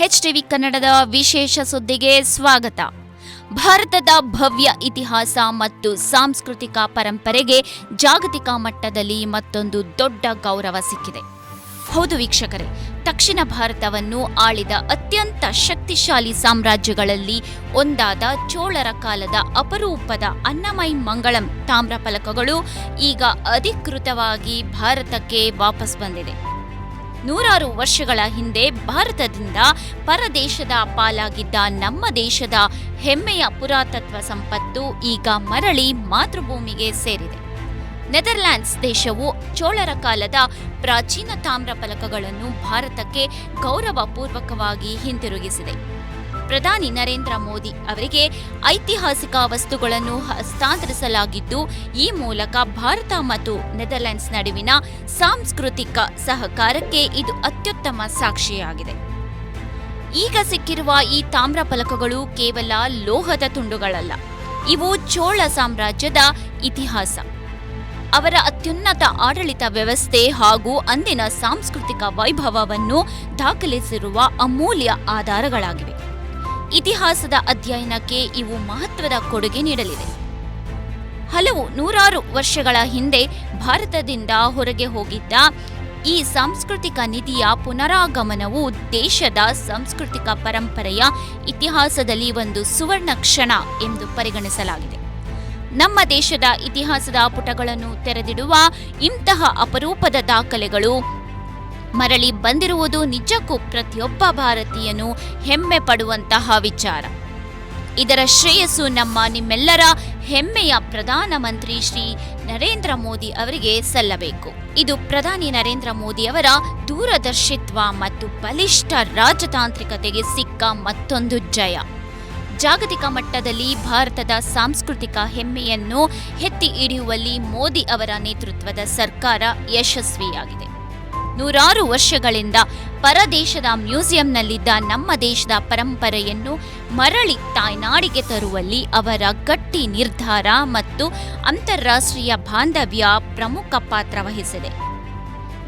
HTV ಕನ್ನಡದ ವಿಶೇಷ ಸುದ್ದಿಗೆ ಸ್ವಾಗತ. ಭಾರತದ ಭವ್ಯ ಇತಿಹಾಸ ಮತ್ತು ಸಾಂಸ್ಕೃತಿಕ ಪರಂಪರೆಗೆ ಜಾಗತಿಕ ಮಟ್ಟದಲ್ಲಿ ಮತ್ತೊಂದು ದೊಡ್ಡ ಗೌರವ ಸಿಕ್ಕಿದೆ. ಹೌದು ವೀಕ್ಷಕರೇ, ದಕ್ಷಿಣ ಭಾರತವನ್ನು ಆಳಿದ ಅತ್ಯಂತ ಶಕ್ತಿಶಾಲಿ ಸಾಮ್ರಾಜ್ಯಗಳಲ್ಲಿ ಒಂದಾದ ಚೋಳರ ಕಾಲದ ಅಪರೂಪದ ಅನ್ನಮೈ ಮಂಗಳಂ ತಾಮ್ರ ಫಲಕಗಳು ಈಗ ಅಧಿಕೃತವಾಗಿ ಭಾರತಕ್ಕೆ ವಾಪಸ್ ಬಂದಿದೆ. ನೂರಾರು ವರ್ಷಗಳ ಹಿಂದೆ ಭಾರತದಿಂದ ಪರದೇಶದ ಪಾಲಾಗಿದ್ದ ನಮ್ಮ ದೇಶದ ಹೆಮ್ಮೆಯ ಪುರಾತತ್ವ ಸಂಪತ್ತು ಈಗ ಮರಳಿ ಮಾತೃಭೂಮಿಗೆ ಸೇರಿದೆ. ನೆದರ್ಲ್ಯಾಂಡ್ಸ್ ದೇಶವು ಚೋಳರ ಕಾಲದ ಪ್ರಾಚೀನ ತಾಮ್ರ ಫಲಕಗಳನ್ನು ಭಾರತಕ್ಕೆ ಗೌರವಪೂರ್ವಕವಾಗಿ ಹಿಂತಿರುಗಿಸಿದೆ. ಪ್ರಧಾನಿ ನರೇಂದ್ರ ಮೋದಿ ಅವರಿಗೆ ಐತಿಹಾಸಿಕ ವಸ್ತುಗಳನ್ನು ಹಸ್ತಾಂತರಿಸಲಾಗಿದ್ದು, ಈ ಮೂಲಕ ಭಾರತ ಮತ್ತು ನೆದರ್ಲ್ಯಾಂಡ್ಸ್ ನಡುವಿನ ಸಾಂಸ್ಕೃತಿಕ ಸಹಕಾರಕ್ಕೆ ಇದು ಅತ್ಯುತ್ತಮ ಸಾಕ್ಷಿಯಾಗಿದೆ. ಈಗ ಸಿಕ್ಕಿರುವ ಈ ತಾಮ್ರ ಫಲಕಗಳು ಕೇವಲ ಲೋಹದ ತುಂಡುಗಳಲ್ಲ, ಇವು ಚೋಳ ಸಾಮ್ರಾಜ್ಯದ ಇತಿಹಾಸ, ಅವರ ಅತ್ಯುನ್ನತ ಆಡಳಿತ ವ್ಯವಸ್ಥೆ ಹಾಗೂ ಅಂದಿನ ಸಾಂಸ್ಕೃತಿಕ ವೈಭವವನ್ನು ದಾಖಲಿಸಿರುವ ಅಮೂಲ್ಯ ಆಧಾರಗಳಾಗಿವೆ. ಇತಿಹಾಸದ ಅಧ್ಯಯನಕ್ಕೆ ಇವು ಮಹತ್ವದ ಕೊಡುಗೆ ನೀಡಲಿದೆ. ಹಲವು ನೂರಾರು ವರ್ಷಗಳ ಹಿಂದೆ ಭಾರತದಿಂದ ಹೊರಗೆ ಹೋಗಿದ್ದ ಈ ಸಾಂಸ್ಕೃತಿಕ ನಿಧಿಯ ಪುನರಾಗಮನವು ದೇಶದ ಸಾಂಸ್ಕೃತಿಕ ಪರಂಪರೆಯ ಇತಿಹಾಸದಲ್ಲಿ ಒಂದು ಸುವರ್ಣ ಕ್ಷಣ ಎಂದು ಪರಿಗಣಿಸಲಾಗಿದೆ. ನಮ್ಮ ದೇಶದ ಇತಿಹಾಸದ ಪುಟಗಳನ್ನು ತೆರೆದಿಡುವ ಇಂತಹ ಅಪರೂಪದ ದಾಖಲೆಗಳು ಮರಳಿ ಬಂದಿರುವುದು ನಿಜಕ್ಕೂ ಪ್ರತಿಯೊಬ್ಬ ಭಾರತೀಯನು ಹೆಮ್ಮೆ ಪಡುವಂತಹ ವಿಚಾರ. ಇದರ ಶ್ರೇಯಸ್ಸು ನಿಮ್ಮೆಲ್ಲರ ಹೆಮ್ಮೆಯ ಪ್ರಧಾನಮಂತ್ರಿ ಶ್ರೀ ನರೇಂದ್ರ ಮೋದಿ ಅವರಿಗೆ ಸಲ್ಲಬೇಕು. ಇದು ಪ್ರಧಾನಿ ನರೇಂದ್ರ ಮೋದಿ ಅವರ ದೂರದರ್ಶಿತ್ವ ಮತ್ತು ಬಲಿಷ್ಠ ರಾಜತಾಂತ್ರಿಕತೆಗೆ ಸಿಕ್ಕ ಮತ್ತೊಂದು ಜಯ. ಜಾಗತಿಕ ಮಟ್ಟದಲ್ಲಿ ಭಾರತದ ಸಾಂಸ್ಕೃತಿಕ ಹೆಮ್ಮೆಯನ್ನು ಎತ್ತಿ ಹಿಡಿಯುವಲ್ಲಿ ಮೋದಿ ಅವರ ನೇತೃತ್ವದ ಸರ್ಕಾರ ಯಶಸ್ವಿಯಾಗಿದೆ. ನೂರಾರು ವರ್ಷಗಳಿಂದ ಪರದೇಶದ ಮ್ಯೂಸಿಯಂನಲ್ಲಿದ್ದ ನಮ್ಮ ದೇಶದ ಪರಂಪರೆಯನ್ನು ಮರಳಿ ತಾಯ್ನಾಡಿಗೆ ತರುವಲ್ಲಿ ಅವರ ಗಟ್ಟಿ ನಿರ್ಧಾರ ಮತ್ತು ಅಂತಾರಾಷ್ಟ್ರೀಯ ಬಾಂಧವ್ಯ ಪ್ರಮುಖ ಪಾತ್ರ ವಹಿಸಿದೆ.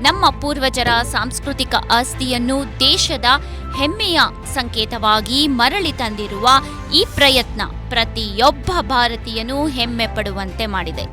ನಮ್ಮ ಪೂರ್ವಜರ ಸಾಂಸ್ಕೃತಿಕ ಆಸ್ತಿಯನ್ನು ದೇಶದ ಹೆಮ್ಮೆಯ ಸಂಕೇತವಾಗಿ ಮರಳಿ ತಂದಿರುವ ಈ ಪ್ರಯತ್ನ ಪ್ರತಿಯೊಬ್ಬ ಭಾರತೀಯನೂ ಹೆಮ್ಮೆ ಪಡುವಂತೆ ಮಾಡಿದೆ.